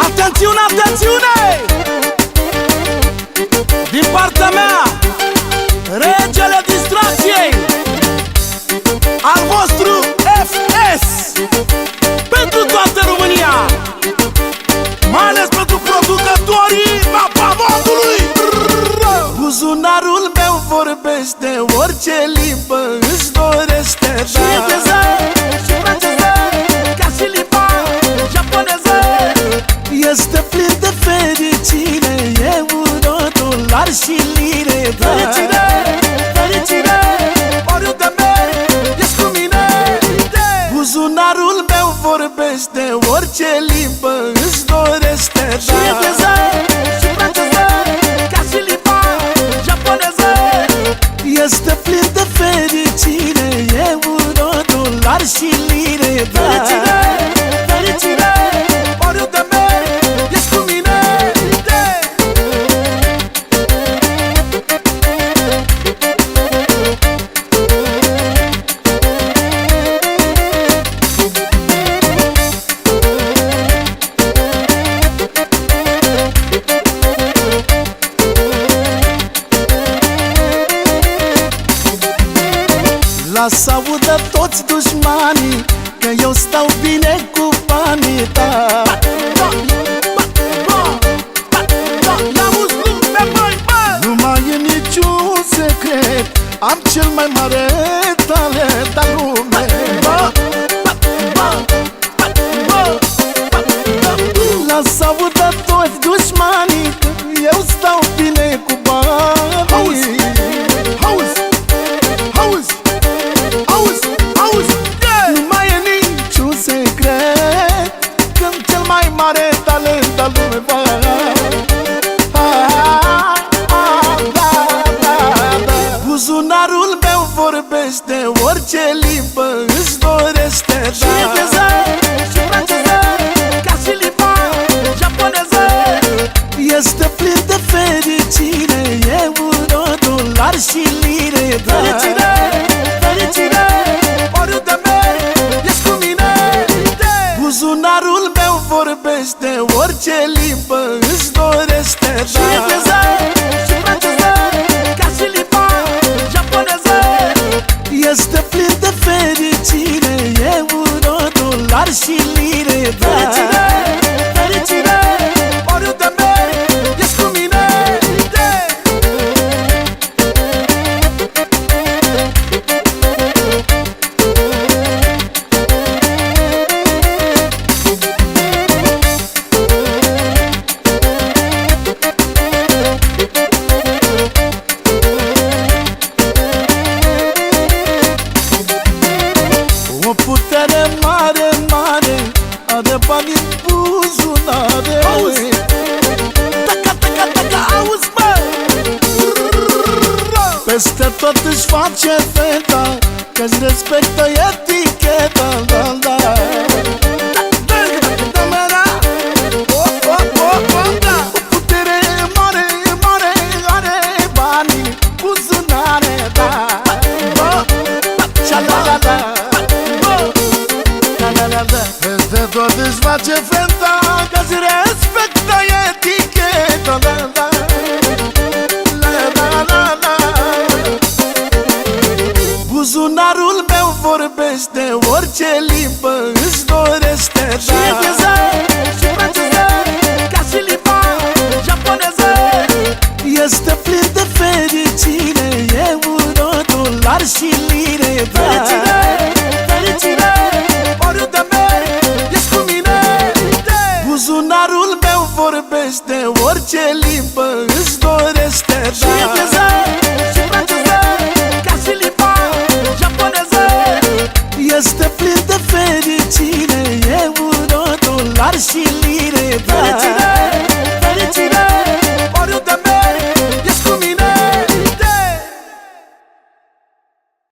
Atențiune, atențiune! Din partea mea, regele distracției, al vostru FS, pentru toată România, mai ales pentru producătorii Mapamondului. Buzunarul meu vorbește orice limbă își dorește, și engleză, și franceză, ca și limba japoneză. Este plin de fericire, euro, dolar și lire. Fericire, fericire, oriunde merg, ești cu mine. Buzunarul meu vorbește orice limbă își dorește, și engleză, și franceză, ca și limba japoneză. Este plin de fericire, euro, dolar și lire. Fericire, fericire, oriunde merg, ești cu mine. Lasă audă toți dușmanii că eu stau bine cu banii ta. Nu mai e niciun secret, am cel mai mare talent al lumei. Lasă audă toți dușmanii că eu stau bine cu banii. Nu mai e niciun secret că am cel mai mare talent al lumei. Buzunarul meu vorbește orice limbă își dorește, și engleză, și franceză, ca și limba japoneză. Este plin de fericire, euro, dolar și lire. Fericire, fericire, oriunde merg, ești cu mine. Buzunarul meu vorbește orice limbă își dorește, și engleză, și franceză, ca și limba japoneză. Este plin de fericire, euro, dolar și lire. Fericire, fericire, oriunde merg, ești cu mine. O putere mare, mare, are bani în buzunare. Auzi, taca, taca, taca, auzi, bă! Peste tot își face feta, că-și respectă eticheta, da, da. O putere mare, mare, are bani în buzunare, da. Sha-la-la-la. Peste tot își face feta, că-și respectă eticheta, da, da. La-la-la-la. Buzunarul meu vorbește orice limbă își dorește, da. Și engleză, și franceză, ca și limba japoneză. Este plin de fericire, euro, dolar și lire. Fericire, fericire, oriunde merg, ești cu mine. Buzunarul meu vorbește orice limbă își dorește, da. Și engleză, și franceză, ca și limba japoneză. Este plin de fericire, euro, dolar și lire. Fericire,